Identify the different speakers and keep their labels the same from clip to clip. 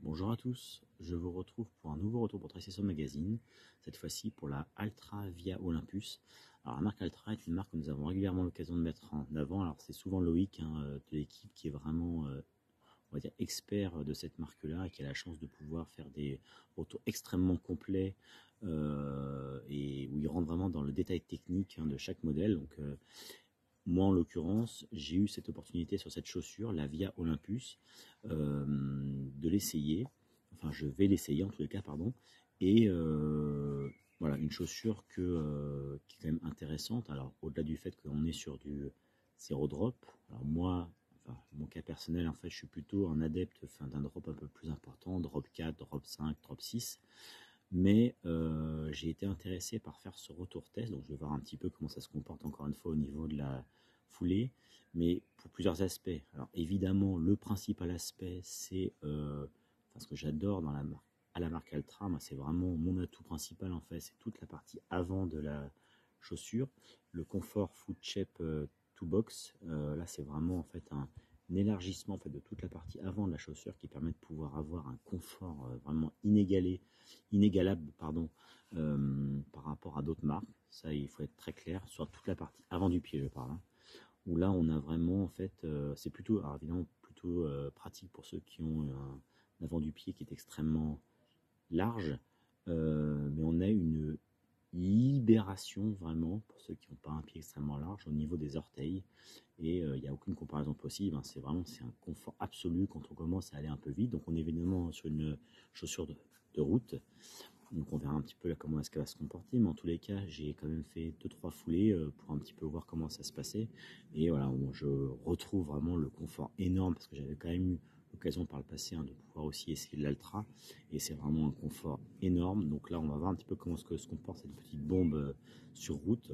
Speaker 1: Bonjour à tous, je vous retrouve pour un nouveau retour pour Tricesso Magazine, cette fois-ci pour la Altra Via Olympus. Alors la marque Altra est une marque que nous avons régulièrement l'occasion de mettre en avant. Alors c'est souvent Loïc de l'équipe qui est vraiment on va dire expert de cette marque-là et qui a la chance de pouvoir faire des retours extrêmement complets et où il rentre vraiment dans le détail technique de chaque modèle. Donc moi, en l'occurrence, j'ai eu cette opportunité sur cette chaussure, la Via Olympus, de l'essayer. Enfin, je vais l'essayer en tous les cas, pardon. Et voilà, une chaussure qui est quand même intéressante. Alors, au-delà du fait qu'on est sur du zéro drop, alors moi, enfin, mon cas personnel, en fait, je suis plutôt un adepte d'un drop un peu plus important, drop 4, drop 5, drop 6. Mais j'ai été intéressé par faire ce retour test, donc je vais voir un petit peu comment ça se comporte encore une fois au niveau de la foulée, mais pour plusieurs aspects. Alors évidemment, le principal aspect, c'est ce que j'adore dans la marque Altra, moi c'est vraiment mon atout principal en fait, c'est toute la partie avant de la chaussure, le confort Foot Shape to Box. Là c'est vraiment en fait un élargissement en fait de toute la partie avant de la chaussure qui permet de pouvoir avoir un confort vraiment inégalable par rapport à d'autres marques. Ça, il faut être très clair sur toute la partie avant du pied, je parle. Où là, on a vraiment, en fait, c'est plutôt, alors évidemment, plutôt pratique pour ceux qui ont un avant du pied qui est extrêmement large, mais on a une libération vraiment pour ceux qui n'ont pas un pied extrêmement large au niveau des orteils et il n'y a aucune comparaison possible, c'est vraiment c'est un confort absolu quand on commence à aller un peu vite. Donc on est évidemment sur une chaussure de route, donc on verra un petit peu là comment est-ce qu'elle va se comporter, mais en tous les cas j'ai quand même fait 2-3 foulées pour un petit peu voir comment ça se passait. Et voilà, bon, je retrouve vraiment le confort énorme parce que j'avais quand même eu l'occasion par le passé de pouvoir aussi essayer de l'Altra, et c'est vraiment un confort énorme. Donc là on va voir un petit peu comment se comporte cette petite bombe sur route.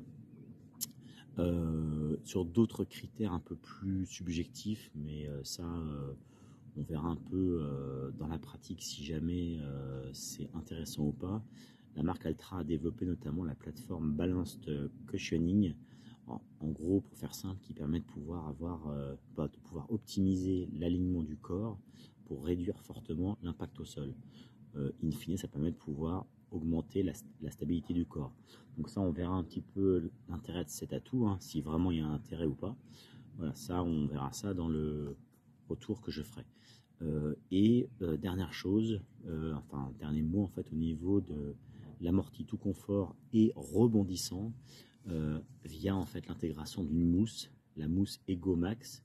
Speaker 1: Sur d'autres critères un peu plus subjectifs, mais on verra un peu dans la pratique si jamais c'est intéressant ou pas. La marque Altra a développé notamment la plateforme Balanced Cushioning, en gros, pour faire simple, qui permet de pouvoir de pouvoir optimiser l'alignement du corps pour réduire fortement l'impact au sol. In fine, ça permet de pouvoir augmenter la stabilité du corps. Donc ça, on verra un petit peu l'intérêt de cet atout, si vraiment il y a un intérêt ou pas. Voilà, ça, on verra ça dans le retour que je ferai. Dernière chose, dernier mot en fait au niveau de l'amorti tout confort et rebondissant, via en fait l'intégration d'une mousse, la mousse Ego Max,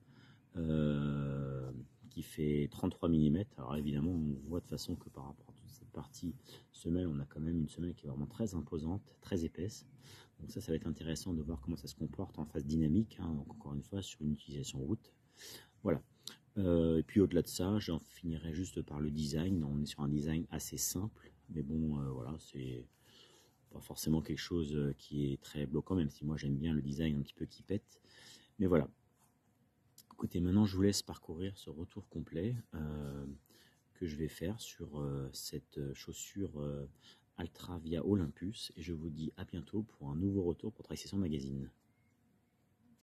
Speaker 1: qui fait 33 mm. Alors évidemment, on voit de façon que par rapport à toute cette partie semelle, on a quand même une semelle qui est vraiment très imposante, très épaisse. Donc ça va être intéressant de voir comment ça se comporte en phase dynamique, donc encore une fois sur une utilisation route. Voilà. Et puis au-delà de ça, j'en finirai juste par le design. On est sur un design assez simple, mais bon, voilà, c'est pas forcément quelque chose qui est très bloquant, même si moi j'aime bien le design un petit peu qui pète. Mais voilà. Écoutez, maintenant je vous laisse parcourir ce retour complet que je vais faire sur cette chaussure Altra Via Olympus, et je vous dis à bientôt pour un nouveau retour pour Tricesso Magazine.